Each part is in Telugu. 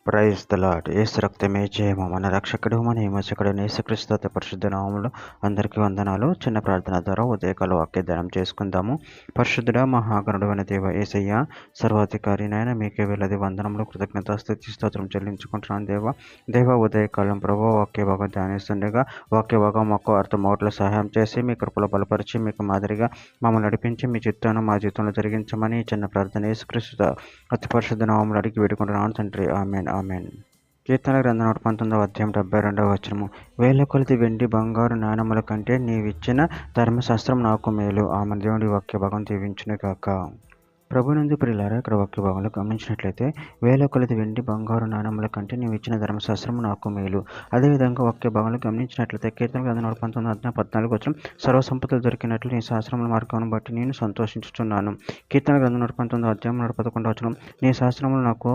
Praise the lord. యేసు రక్తమే జయము. మన రక్షకుడు మన విమోచకుడు యేసుక్రీస్తు అతి పరిశుద్ధ నామములో అందరికీ వందనాలు. చిన్న ప్రార్థన ద్వారా ఉదయకాల వాక్యదానం చేసుకుందాము. పరిశుద్ధుడ మహాగణుడు అనే దేవ యేసయ్య, సర్వాధికారి నాయన మీకే వేలది వందనములు, కృతజ్ఞత స్తుతి స్తోత్రం చెల్లించుకుంటున్నాను దేవ ఉదయకాలం ప్రభు వాక్య భాగం ధ్యానిస్తుండగా వాక్య భాగం మాకు అర్థమవట్లో సహాయం చేసి మీ కృపలో బలపరిచి మీకు మాదిరిగా మమ్మల్ని నడిపించి మీ చిత్తాన్ని మా జీవితంలో జరిగించమని చిన్న ప్రార్థన యేసుక్రీస్తు అతి పరిశుద్ధ నామములు అడిగి వేడుకుంటున్నాను తండ్రి. Amen amen. కీర్తన గ్రంథం 119 అధ్యాయం 72వ వచనము. వేల కొలది వెండి బంగారు నాణముల కంటే నీవిచ్చిన ధర్మశాస్త్రం నాకు మేలు. ఆమె దేవుడి వాక్య భాగం దీవించును గాక. ప్రభునందు ప్రియులారా, ఇక్కడ వాక్య భాగంలో గమనించినట్లయితే వేల కొలది వెండి బంగారు నాణముల కంటే నీవు ఇచ్చిన ధర్మశాస్త్రం నాకు మేలు. అదేవిధంగా వాక్య భాగంలో గమనించినట్లయితే కీర్తన గ్రంథం 119 అధ్యాయం 14 వచనం. సర్వసంపదలు దొరికినట్లు నీ శాస్త్రముల మార్గమును బట్టి నేను సంతోషించుచున్నాను. కీర్తన గ్రంథం 119 అధ్యాయం 111 వచనం. నీ శాస్త్రములు నాకు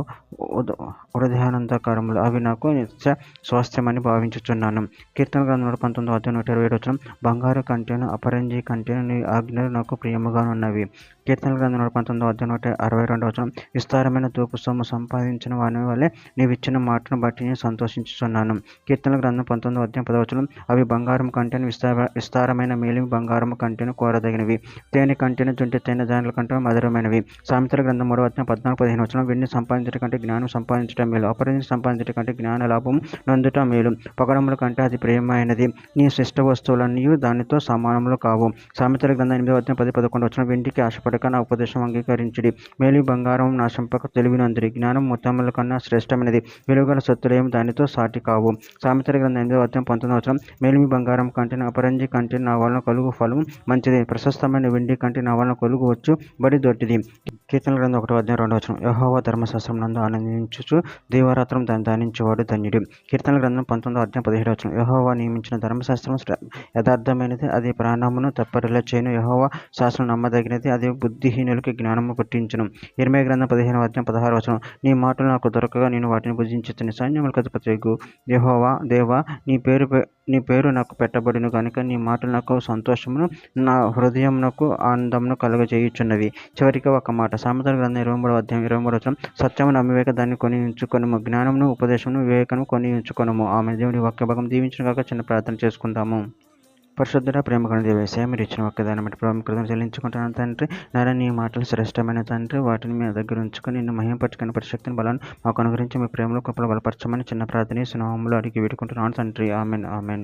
హృదయానందకరములు, అవి నాకు నిత్య స్వాస్థ్యమని భావించుచున్నాను. కీర్తన గ్రంథం 119 అధ్యాయం 127 వచనం. బంగారు కంటేను అపరంజి కంటేను నీ ఆజ్ఞలు నాకు ప్రియముగానున్నవి. కీర్తన గ్రంథం 119 అధ్యాయం 162 వచనం. విస్తారమైన తూపు సొమ్ము సంపాదించిన వాని వల్లే నీవిచ్చిన మాటను బట్టి నేను సంతోషించుచున్నాను. కీర్తన గ్రంథం 19 అధ్యాయం 10 వచనం. అవి బంగారం కంటేను విస్తారమైన మేలిమి బంగారము కంటేను కోరదగినవి, తేనె కంటేను జుంటి తేనె దానిల కంటే మధురమైనవి. సామెతల గ్రంథం 3వ అధ్యాయం 14-15 వచనం. వెండి సంపాదించడం కంటే జ్ఞానం సంపాదించడం మేలు, అపరంజి సంపాదించడం కంటే జ్ఞాన లాభము నొందుట మేలు. పగడముల కంటే అది ప్రియమైనది, నీ శిష్ట వస్తువులన్నీ దానితో సమానములు కావు. సామెతల గ్రంథం 8వ అధ్యాయం 10-11 వచనం. వెండికి ఆశపడక నా ఉపదేశం అంగీకరించిడి, మేలు బంగారం నాశంపక తెలివినందుడి. జ్ఞానం ముత్తముల కన్నా శ్రేష్టమైనది, విలువగల సత్తులేమి దానితో సాటి కావు. సామెతల గ్రంథం 8వ అధ్యాయం 19 వచనం. మేలిమి బంగారం కంటే అపరంజి కంటే నా వలన కలుగు ఫలము మంచిది, ప్రశస్తమైన వెండి కంటే నా వలన కలుగు వచ్చు బడి దొడ్డిది. కీర్తన గ్రంథం 1వ అధ్యాయం 2వ వచనం. యెహోవా ధర్మశాస్త్రం నందు ఆనందించుచు దీవారాత్రం దాన్ని ధ్యానించేవాడు ధన్యుడు. కీర్తన గ్రంథం 19వ అధ్యాయం 17వ వచనం. యెహోవా నియమించిన ధర్మశాస్త్రం యథార్థమైనది, అది ప్రాణమును తప్పరిల్ల చేయును. యెహోవా శాస్త్రం నమ్మదగినది, అది బుద్ధిహీనులకి జ్ఞానము పుట్టించును. ఇర్మీయా గ్రంథం 15వ అధ్యాయం 16వ వచనం. నీ మాటలు నాకు దొరకగా నేను వాటిని భుజించుచుని. సైన్యములకు అధిపతియగు యెహోవా దేవా, నీ పేరు నాకు పెట్టబడిను కనుక నీ మాటలు నాకు సంతోషమును, నా హృదయమునకు ఆనందమును కలుగజేయుచున్నవి. చివరికి ఒక మాట. సామెతల గ్రంథం 23వ అధ్యాయం 23వ వచనం. సత్యమును అమ్మివేక దాన్ని కొని ఉంచుకొనుము, జ్ఞానమును ఉపదేశమును వివేకము కొని ఉంచుకొనుము. ఆమె దేవుని వాక్య భాగం దీవించును గాక. చిన్న ప్రార్థన చేసుకుందాము. పరిశుద్ధుడ ప్రేమ కలిగిన దేవయ్యా, మీరు ఇచ్చిన వాక్యదాన్ని బట్టి ప్రభు కృతజ్ఞతలు చెల్లించుకుంటున్నాను తండ్రి. నారా నీ మాటలు శ్రేష్టమైన తండ్రి, వాటిని మీ దగ్గర ఉంచుకొని నిన్ను మహిమపరచుకుని పరిశక్తిని బలాన్ని మాకు అనుగ్రహించి మీ ప్రేమలో కృపలో బలపరచమని చిన్న ప్రార్థన నామములో అడిగి వేడుకుంటున్నాను తండ్రి. Amen amen.